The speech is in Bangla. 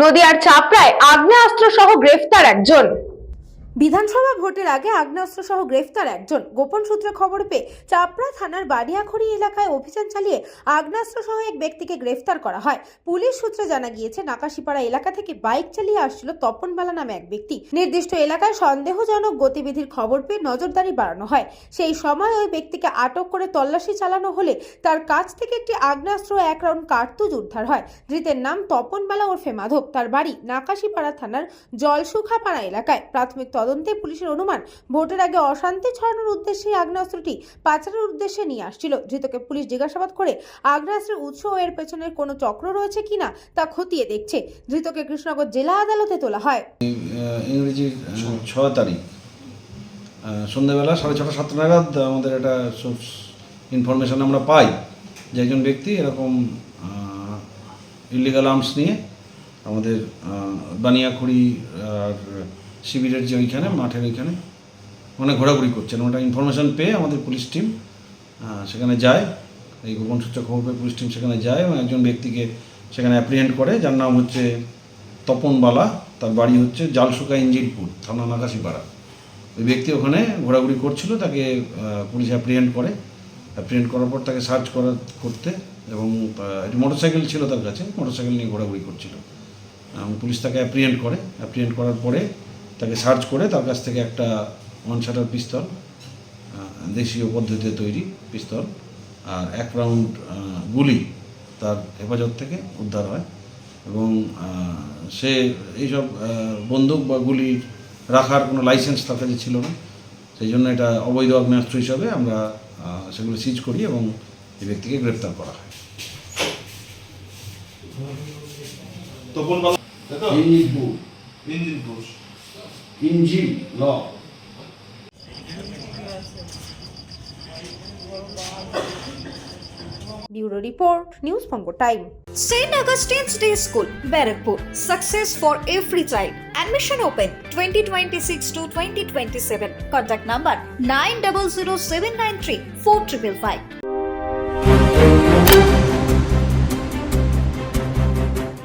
নদিয়ার চাপড়ায় আগ্নেয়াস্ত্র সহ গ্রেফতার একজন। বিধানসভা ভোটের আগে আগ্নেয়াস্ত্র সহ গ্রেফতার একজন। গোপন সূত্রে খবর পেয়ে চাপড়া থানার বাড়িয়াখড়ি এলাকায় অভিযান চালিয়ে আগ্নেয়াস্ত্র সহ এক ব্যক্তিকে গ্রেফতার করা হয়। পুলিশ সূত্রে জানা গিয়েছে, নাকাশিপাড়া এলাকা থেকে বাইক চালিয়ে আসছিল তপনবালা নামে এক ব্যক্তি। নির্দিষ্ট এলাকায় সন্দেহজনক গতিবিধির খবর পেয়ে নজরদারি বাড়ানো হয়। সেই সময় ওই ব্যক্তিকে আটক করে তল্লাশি চালানো হলে তার কাছ থেকে একটি আগ্নেয়াস্ত্র ও 1 রাউন্ড কার্তুজ উদ্ধার হয়। ধৃতের নাম তপনবালা ওরফে মাধব। তার বাড়ি নাকাশিপাড়া থানার জলসুখাপাড়া এলাকায়। প্রাথমিক তদন্তে পুলিশের অনুমান, ভোটের আগে অশান্তি ছড়ানোর উদ্দেশ্যে আগ্নেয়াস্ত্রটি পাচারের উদ্দেশ্যে নিয়ে আসছিল। ধৃতকে পুলিশ জিজ্ঞাসাবাদ করে আগ্নেয়াস্ত্রের উৎস ও এর পেছনের কোনো চক্র রয়েছে কিনা তা খতিয়ে দেখছে। ধৃতকে কৃষ্ণনগর জেলা আদালতে তোলা হয়। ইংরেজির 6 তারিখ সন্ধ্যাবেলা 6:30-7 নাগাদ আমাদের একটা সোর্স ইনফরমেশন আমরা পাই যে একজন ব্যক্তি এরকম ইলিগাল আর্মস নিয়ে আমাদের বানিয়াখড়ি আর শিবিরের যে ওইখানে মাঠের ওইখানে ঘোরাঘুরি করছেন। ওটা ইনফরমেশন পেয়ে আমাদের পুলিশ টিম সেখানে যায়। এই গোপন সূত্রে খবর পেয়ে পুলিশ টিম সেখানে যায় এবং একজন ব্যক্তিকে সেখানে অ্যাপ্রিহেন্ড করে, যার নাম হচ্ছে তপনবালা। তার বাড়ি হচ্ছে জালসুকা ইঞ্জিরপুর, থানা নাকাশিপাড়া। ওই ব্যক্তি ওখানে ঘোরাঘুরি করছিল, তাকে পুলিশ অ্যাপ্রিহেন্ড করে। অ্যাপ্রিহেন্ড করার পর তাকে সার্চ করতে এবং একটি মোটরসাইকেল ছিল তার কাছে, মোটরসাইকেল নিয়ে ঘোরাঘুরি করছিল। পুলিশ তাকে অ্যাপ্রিহেন্ড করে। অ্যাপ্রিহেন্ড করার পরে তাকে সার্চ করে তার কাছ থেকে একটা 1 শাটার পিস্তল, দেশীয় পদ্ধতিতে তৈরি পিস্তল, আর 1 রাউন্ড গুলি তার হেফাজত থেকে উদ্ধার হয়। এবং সে এইসব বন্দুক বা গুলি রাখার কোনো লাইসেন্স তার কাছে ছিল না, সেই জন্য এটা অবৈধ আগ্নেয়াস্ত্র হিসাবে আমরা সেগুলো সিজ করি এবং এই ব্যক্তিকে গ্রেপ্তার করা হয়। Bureau report, news Banga time. St. Augustine's Day School, Barrackpur. Success for every child. Admission open 2026 to 2027. Contact number 900793 4555.